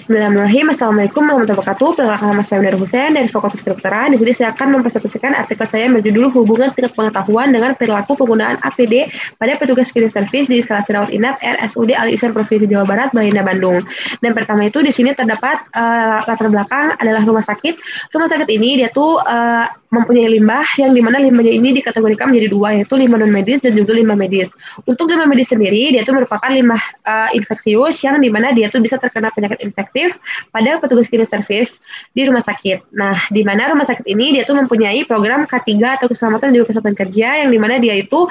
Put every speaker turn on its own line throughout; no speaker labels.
Bismillahirrahmanirrahim. Assalamualaikum warahmatullahi wabarakatuh. Perkenalkan, nama saya Nur Hussein dari Fakultas Kedokteran. Di sini saya akan mempresentasikan artikel saya yang berjudul hubungan tingkat pengetahuan dengan perilaku penggunaan APD pada petugas cleaning service di instalasi rawat inap RSUD Al Ihsan Provinsi Jawa Barat, Balinda, Bandung. Dan pertama itu di sini terdapat latar belakang adalah rumah sakit. Rumah sakit ini dia tuh mempunyai limbah yang dimana limbahnya ini dikategorikan menjadi dua, yaitu limbah non medis dan juga limbah medis. Untuk limbah medis sendiri dia tuh merupakan limbah infeksius yang dimana dia tuh bisa terkena penyakit infektif pada petugas cleaning service di rumah sakit. Nah, di mana rumah sakit ini dia tuh mempunyai program K3 atau keselamatan dan juga kesehatan kerja yang dimana dia itu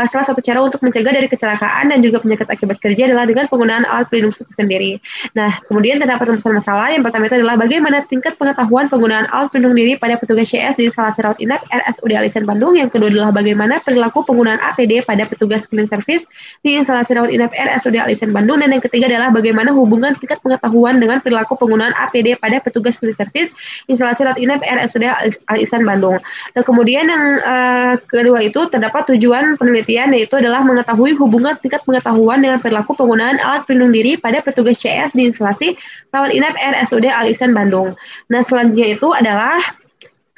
salah satu cara untuk mencegah dari kecelakaan dan juga penyakit akibat kerja adalah dengan penggunaan alat pelindung itu sendiri. Nah, kemudian terdapat masalah. Yang pertama itu adalah bagaimana tingkat pengetahuan penggunaan alat pelindung diri pada petugas CS di instalasi rawat inap RSUD Al Ihsan Bandung. Yang kedua adalah bagaimana perilaku penggunaan APD pada petugas cleaning service di instalasi rawat inap RSUD Al Ihsan Bandung. Dan yang ketiga adalah bagaimana hubungan tingkat pengetahuan dengan perilaku penggunaan APD pada petugas cleaning service instalasi rawat inap RSUD Al Ihsan Bandung. Dan kemudian yang kedua itu terdapat tujuan penelitian, yaitu adalah mengetahui hubungan tingkat pengetahuan dengan perilaku penggunaan alat pelindung diri pada petugas CS di instalasi rawat inap RSUD Al Ihsan Bandung. Nah, selanjutnya itu adalah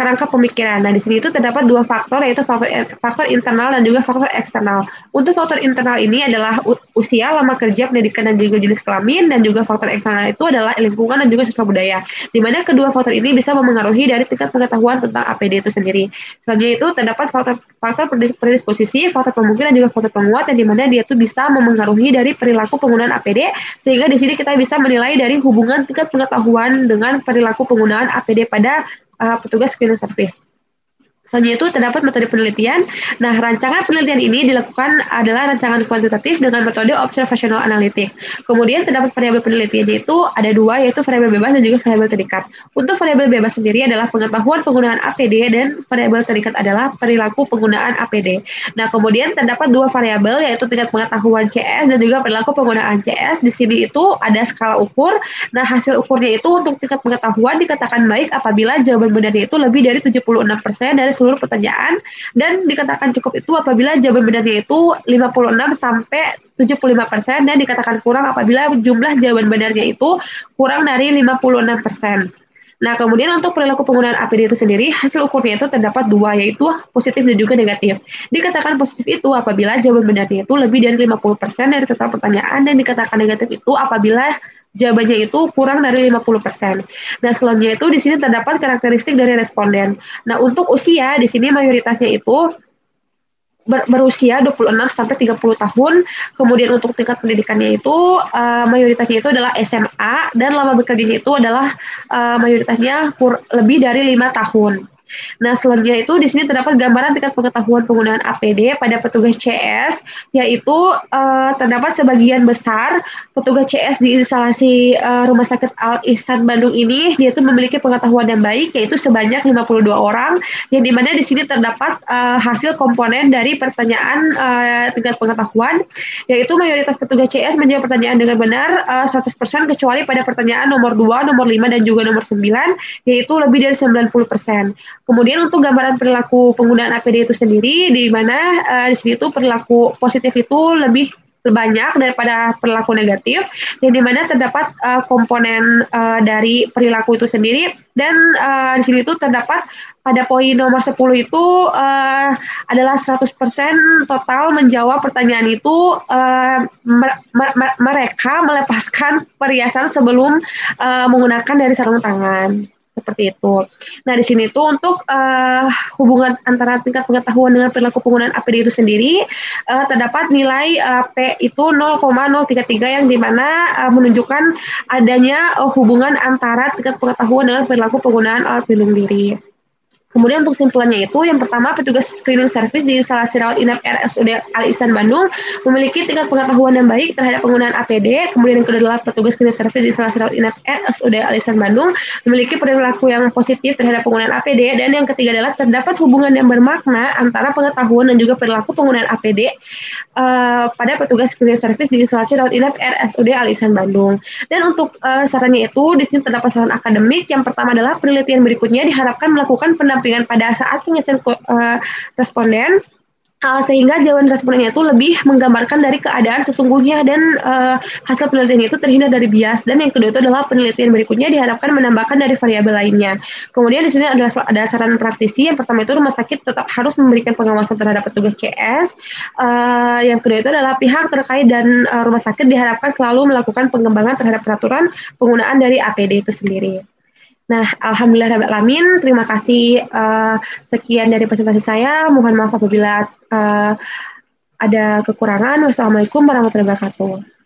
kerangka pemikiran. Nah, di sini itu terdapat dua faktor, yaitu faktor internal dan juga faktor eksternal. Untuk faktor internal ini adalah usia, lama kerja, pendidikan, dan juga jenis kelamin, dan juga faktor eksternal itu adalah lingkungan dan juga sosial budaya. Di mana kedua faktor ini bisa memengaruhi dari tingkat pengetahuan tentang APD itu sendiri. Selanjutnya itu terdapat faktor predisposisi, faktor pemungkinan, dan juga faktor penguat, yang dimana dia itu bisa memengaruhi dari perilaku penggunaan APD, sehingga di sini kita bisa menilai dari hubungan tingkat pengetahuan dengan perilaku penggunaan APD pada petugas cleaning service. Selanjutnya itu terdapat metode penelitian. Nah, rancangan penelitian ini dilakukan adalah rancangan kuantitatif dengan metode observational analytic. Kemudian terdapat variabel penelitiannya itu ada dua, yaitu variabel bebas dan juga variabel terikat. Untuk variabel bebas sendiri adalah pengetahuan penggunaan APD dan variabel terikat adalah perilaku penggunaan APD. Nah, kemudian terdapat dua variabel, yaitu tingkat pengetahuan CS dan juga perilaku penggunaan CS. Di sini itu ada skala ukur. Nah, hasil ukurnya itu untuk tingkat pengetahuan dikatakan baik apabila jawaban benarnya itu lebih dari 76% dari seluruh pertanyaan, dan dikatakan cukup itu apabila jawaban benarnya itu 56 sampai 75% dan dikatakan kurang apabila jumlah jawaban benarnya itu kurang dari 56%. Nah, kemudian untuk perilaku penggunaan APD itu sendiri, hasil ukurnya itu terdapat dua, yaitu positif dan juga negatif. Dikatakan positif itu apabila jawaban benarnya itu lebih dari 50% dari total pertanyaan, dan dikatakan negatif itu apabila jawabannya itu kurang dari 50%. Nah, selanjutnya itu di sini terdapat karakteristik dari responden. Nah, untuk usia di sini mayoritasnya itu berusia 26 sampai 30 tahun. Kemudian untuk tingkat pendidikannya itu mayoritasnya itu adalah SMA, dan lama bekerjanya itu adalah mayoritasnya lebih dari 5 tahun. Nah, selanjutnya itu di sini terdapat gambaran tingkat pengetahuan penggunaan APD pada petugas CS, yaitu terdapat sebagian besar petugas CS di instalasi Rumah Sakit Al Ihsan Bandung ini dia itu memiliki pengetahuan yang baik, yaitu sebanyak 52 orang, yang dimana di sini terdapat hasil komponen dari pertanyaan tingkat pengetahuan, yaitu mayoritas petugas CS menjawab pertanyaan dengan benar 100% kecuali pada pertanyaan nomor 2, nomor 5, dan juga nomor 9, yaitu lebih dari 90%. Kemudian untuk gambaran perilaku penggunaan APD itu sendiri, di mana di sini itu perilaku positif itu lebih banyak daripada perilaku negatif, yang dimana terdapat komponen dari perilaku itu sendiri, dan di sini itu terdapat pada poin nomor 10 itu adalah 100% total menjawab pertanyaan itu mereka melepaskan perhiasan sebelum menggunakan dari sarung tangan. Seperti itu. Nah, di sini tuh untuk hubungan antara tingkat pengetahuan dengan perilaku penggunaan APD itu sendiri terdapat nilai P itu 0,033 yang dimana menunjukkan adanya hubungan antara tingkat pengetahuan dengan perilaku penggunaan alat pelindung diri. Kemudian untuk simpulannya itu, yang pertama, petugas cleaning service di instalasi rawat inap RSUD Al Ihsan Bandung memiliki tingkat pengetahuan yang baik terhadap penggunaan APD. Kemudian yang kedua adalah petugas cleaning service di instalasi rawat inap RSUD Al Ihsan Bandung memiliki perilaku yang positif terhadap penggunaan APD. Dan yang ketiga adalah terdapat hubungan yang bermakna antara pengetahuan dan juga perilaku penggunaan APD pada petugas cleaning service di instalasi rawat inap RSUD Al Ihsan Bandung. Dan untuk sarannya itu, di sini terdapat saran akademik. Yang pertama adalah penelitian berikutnya diharapkan melakukan pendampingan pada saat pengisian responden Sehingga jawaban respondennya itu lebih menggambarkan dari keadaan sesungguhnya dan hasil penelitian itu terhindar dari bias. Dan yang kedua itu adalah penelitian berikutnya diharapkan menambahkan dari variabel lainnya. Kemudian di sini ada saran praktisi. Yang pertama itu rumah sakit tetap harus memberikan pengawasan terhadap petugas CS. Yang kedua itu adalah pihak terkait dan rumah sakit diharapkan selalu melakukan pengembangan terhadap peraturan penggunaan dari APD itu sendiri. Nah, alhamdulillah, terima kasih. Sekian dari presentasi saya. Mohon maaf apabila ada kekurangan. Wassalamualaikum warahmatullahi wabarakatuh.